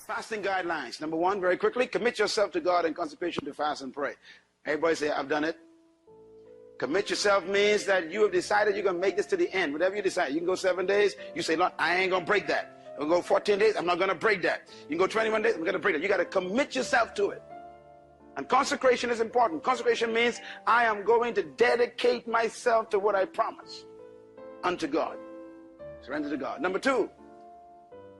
Fasting guidelines. Number one, very quickly, commit yourself to God in consecration to fast and pray. Everybody say, I've done it. Commit yourself means that you have decided you're going to make this to the end. Whatever you decide. You can go 7 days. You say, Lord, I ain't going to break that. I'll go 14 days. I'm not going to break that. You can go 21 days. I'm going to break that. You got to commit yourself to it. And consecration is important. Consecration means I am going to dedicate myself to what I promise unto God. Surrender to God. Number two,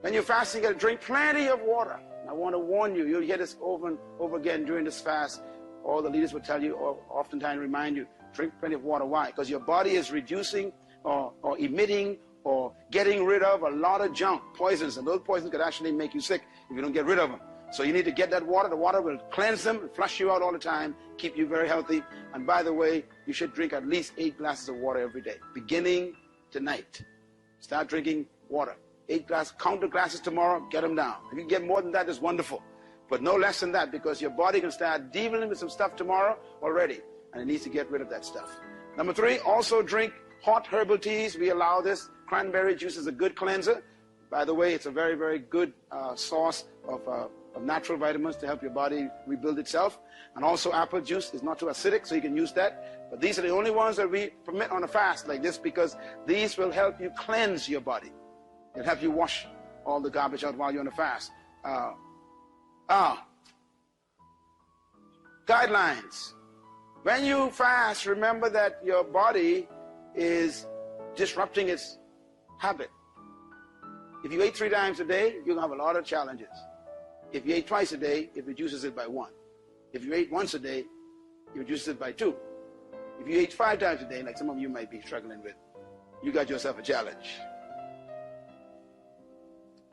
when you're fasting, you got to drink plenty of water. I want to warn you, you'll hear this over and over again during this fast. All the leaders will tell you, or oftentimes remind you, drink plenty of water. Why? Because your body is reducing or emitting or getting rid of a lot of junk, poisons, and those poisons could actually make you sick if you don't get rid of them. So you need to get that water. The water will cleanse them, flush you out all the time, keep you very healthy. And by the way, you should drink at least 8 glasses of water every day, beginning tonight. Start drinking water. 8 glasses, count the glasses tomorrow, get them down. If you can get more than that, it's wonderful. But no less than that, because your body can start dealing with some stuff tomorrow already, and it needs to get rid of that stuff. Number 3, also drink hot herbal teas. We allow this. Cranberry juice is a good cleanser. By the way, it's a very, very good source of natural vitamins to help your body rebuild itself. And also apple juice is not too acidic, so you can use that. But these are the only ones that we permit on a fast like this, because these will help you cleanse your body. It'll help you wash all the garbage out while you're on a fast. Guidelines. When you fast, remember that your body is disrupting its habit. If you ate 3 times a day, you're going to have a lot of challenges. If you ate twice a day, it reduces it by 1. If you ate once a day, it reduces it by 2. If you ate 5 times a day, like some of you might be struggling with, you got yourself a challenge.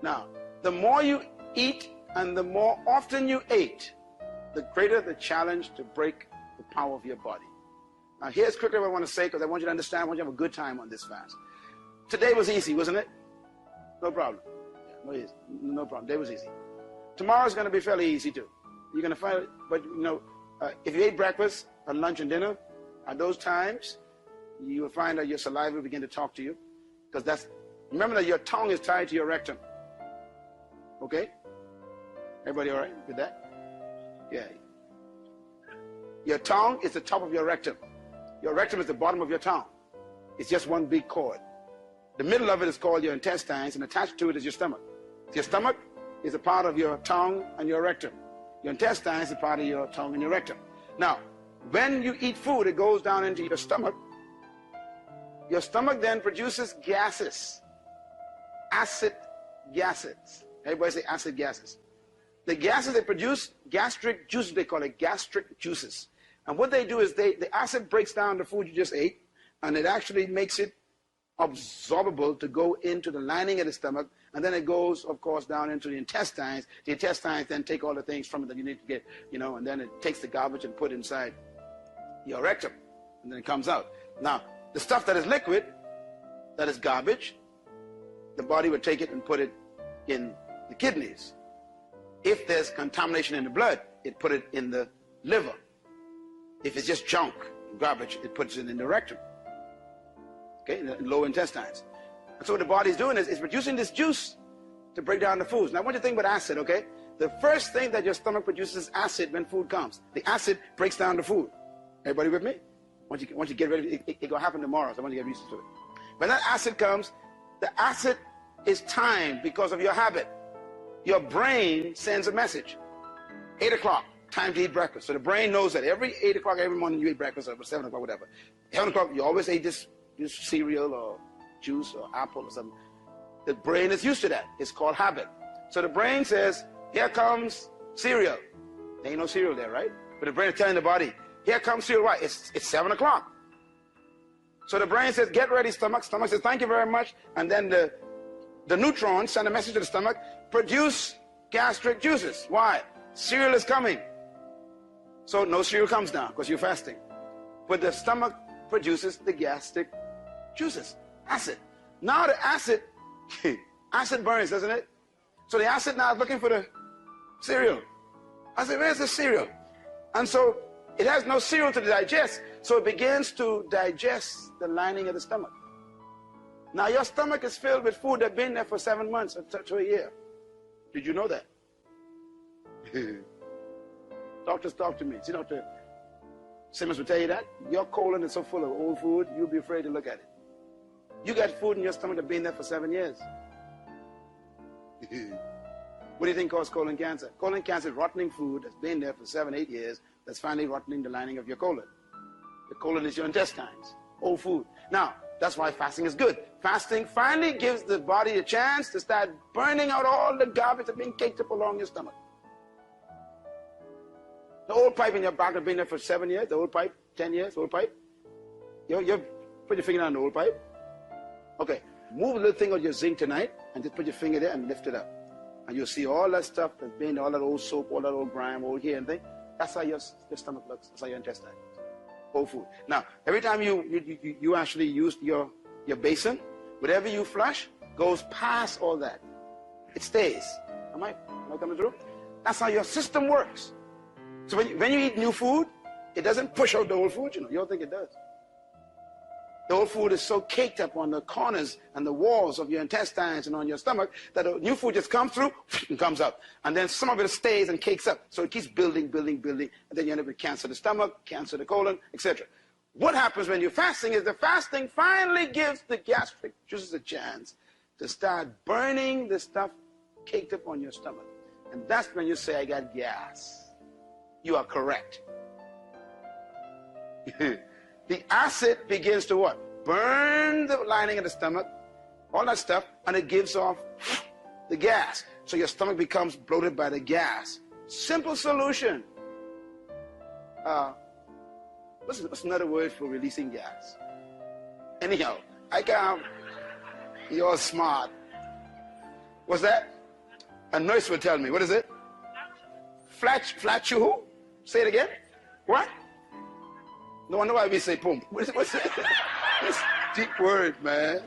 Now, the more you eat and the more often you ate, the greater the challenge to break the power of your body. Now, here's quickly what I want to say, because I want you to understand, I want you to have a good time on this fast. Today was easy, wasn't it? No problem. Yeah, no problem. Today was easy. Tomorrow's going to be fairly easy too. You're going to find, but you know, if you ate breakfast and lunch and dinner, at those times, you will find that your saliva will begin to talk to you, because remember that your tongue is tied to your rectum. Okay? Everybody all right with that? Yeah. Your tongue is the top of your rectum. Your rectum is the bottom of your tongue. It's just one big cord. The middle of it is called your intestines, and attached to it is your stomach. Your stomach is a part of your tongue and your rectum. Your intestines is a part of your tongue and your rectum. Now, when you eat food, it goes down into your stomach. Your stomach then produces gases. Acid gases. Everybody say acid gases. The gases they produce, gastric juices, they call it gastric juices. And what they do is the acid breaks down the food you just ate, and it actually makes it absorbable to go into the lining of the stomach, and then it goes, of course, down into the intestines. The intestines then take all the things from it that you need to get, and then it takes the garbage and put inside your rectum, and then it comes out. Now, the stuff that is liquid, that is garbage, the body would take it and put it in the kidneys. If there's contamination in the blood, it put it in the liver. If it's just junk, garbage, it puts it in the rectum. Okay, in the lower intestines. And so what the body's doing is it's producing this juice to break down the foods. Now I want you to think about acid, okay? The first thing that your stomach produces is acid when food comes. The acid breaks down the food. Everybody with me? Once you get ready, it's going to happen tomorrow, so I want you to get used to it. When that acid comes, the acid is timed because of your habit. Your brain sends a message. 8 o'clock, time to eat breakfast. So the brain knows that every 8 o'clock every morning you eat breakfast, or 7 o'clock, whatever. 7 o'clock, you always ate this cereal or juice or apple or something. The brain is used to that. It's called habit. So the brain says, here comes cereal. There ain't no cereal there, right? But the brain is telling the body, here comes cereal. Why? It's 7 o'clock. So the brain says, get ready, stomach. Stomach says, thank you very much. And then the neutrons send a message to the stomach, produce gastric juices. Why? Cereal is coming. So no cereal comes down because you're fasting. But the stomach produces the gastric juices, acid. Now the acid burns, doesn't it? So the acid now is looking for the cereal. I said, where's the cereal? And so it has no cereal to digest, so it begins to digest the lining of the stomach. Now your stomach is filled with food that's been there for 7 months to a year. Did you know that? Doctors talk to me. See, Dr. Simmons will tell you that. Your colon is so full of old food, you'll be afraid to look at it. You got food in your stomach that's been there for 7 years. What do you think causes colon cancer? Colon cancer is rotting food that's been there for 7, 8 years that's finally rotting the lining of your colon. The colon is your intestines, old food. Now, that's why fasting is good. Fasting finally gives the body a chance to start burning out all the garbage that's been caked up along your stomach. The old pipe in your back has been there for 7 years, the old pipe, 10 years, old pipe. You put your finger on the old pipe. Okay, move a little thing on your zinc tonight and just put your finger there and lift it up. And you'll see all that stuff that's been, all that old soap, all that old grime, old hair and thing. That's how your stomach looks. That's how your intestine looks. Old food. Now, every time you actually use your basin, whatever you flush goes past all that. It stays. Am I coming through? That's how your system works. So when you eat new food, it doesn't push out the old food, you don't think it does. The old food is so caked up on the corners and the walls of your intestines and on your stomach that the new food just comes through and comes up. And then some of it stays and cakes up. So it keeps building, and then you end up with cancer of the stomach, cancer of the colon, etc. What happens when you're fasting is the fasting finally gives the gastric juices a chance to start burning the stuff caked up on your stomach. And that's when you say, I got gas. You are correct. The acid begins to what? Burn the lining of the stomach, all that stuff, and it gives off the gas. So your stomach becomes bloated by the gas. Simple solution. What's another word for releasing gas? Anyhow, you're smart. What's that? A nurse will tell me. What is it? Flatu who? Say it again. What? No wonder why we say pump. What's it? It's a deep word, man.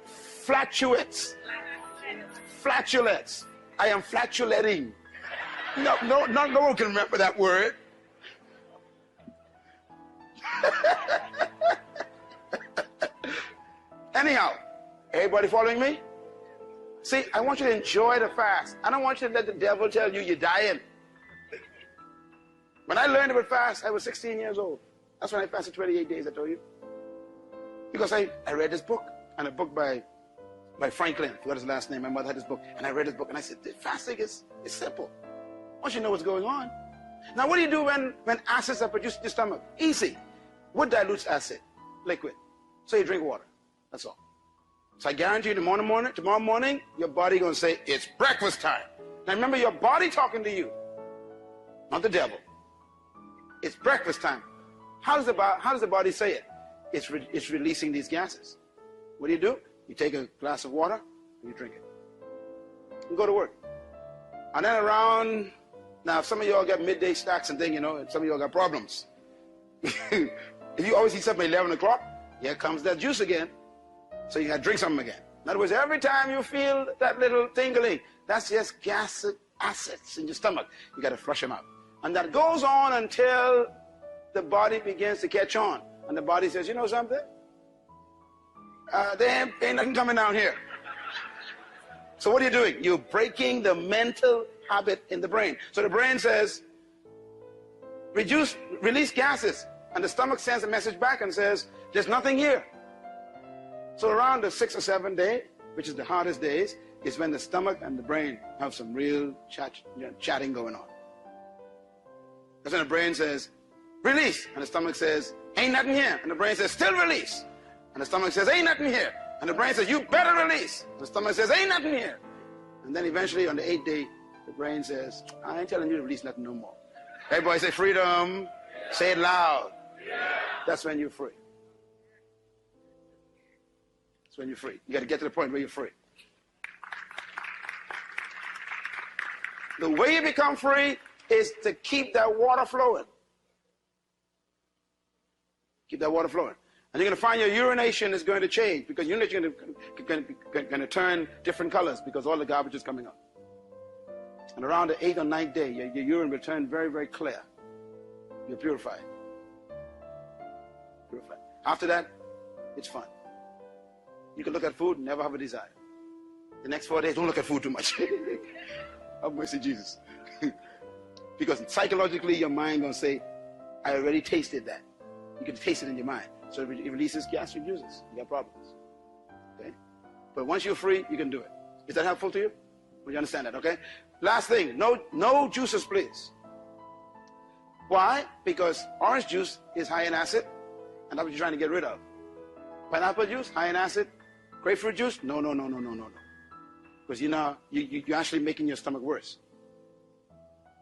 Flatulence. Flatulence. I am flatulating. No one can remember that word. Anyhow, everybody following me? See, I want you to enjoy the fast. I don't want you to let the devil tell you you're dying. When I learned about fast, I was 16 years old. That's when I fasted 28 days, I told you. Because I read this book, and a book by Franklin, I forgot his last name. My mother had this book, and I read this book, and I said, fasting is simple. Once you know what's going on. Now, what do you do when acids are produced in your stomach? Easy. What dilutes acid? Liquid. So you drink water. That's all. So I guarantee you tomorrow morning, your body going to say, it's breakfast time. Now remember, your body talking to you, not the devil. It's breakfast time. How does the body say it? It's releasing these gases. What do? You take a glass of water and you drink it. You go to work. And then around, now some of y'all got midday snacks and things, and some of y'all got problems. If you always eat something at 11 o'clock, here comes that juice again. So you got to drink something again. In other words, every time you feel that little tingling, that's just gastric acids in your stomach. You got to flush them out. And that goes on until the body begins to catch on. And the body says, you know something? There ain't nothing coming down here. So what are you doing? You're breaking the mental habit in the brain. So the brain says, release gases. And the stomach sends a message back and says, there's nothing here. So around the 6th or 7th day, which is the hardest days, is when the stomach and the brain have some real chatting going on. That's when the brain says, release. And the stomach says, ain't nothing here. And the brain says, still release. And the stomach says, ain't nothing here. And the brain says, you better release. And the stomach says, ain't nothing here. And then eventually on the 8th day, the brain says, I ain't telling you to release nothing no more. Everybody say freedom. Yeah. Say it loud. Yeah. That's when you're free. That's when you're free. You got to get to the point where you're free. The way you become free is to keep that water flowing. Keep that water flowing. And you're going to find your urination is going to change because urination is going to turn different colors because all the garbage is coming up. And around the 8th or 9th day, your urine will turn very, very clear. You're purified. Purified. After that, it's fun. You can look at food and never have a desire. The next 4 days, don't look at food too much. Have mercy, Jesus. Because psychologically, your mind going to say, I already tasted that. You can taste it in your mind. So it releases gastric juices. You got problems. Okay? But once you're free, you can do it. Is that helpful to you? Well, you understand that, okay? Last thing, no juices, please. Why? Because orange juice is high in acid, and that's what you're trying to get rid of. Pineapple juice, high in acid. Grapefruit juice, no. Because you're actually making your stomach worse.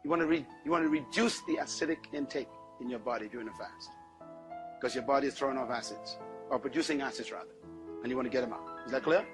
You want to reduce the acidic intake in your body during the fast. Because your body is throwing off acids, or producing acids rather, and you want to get them out. Is that clear?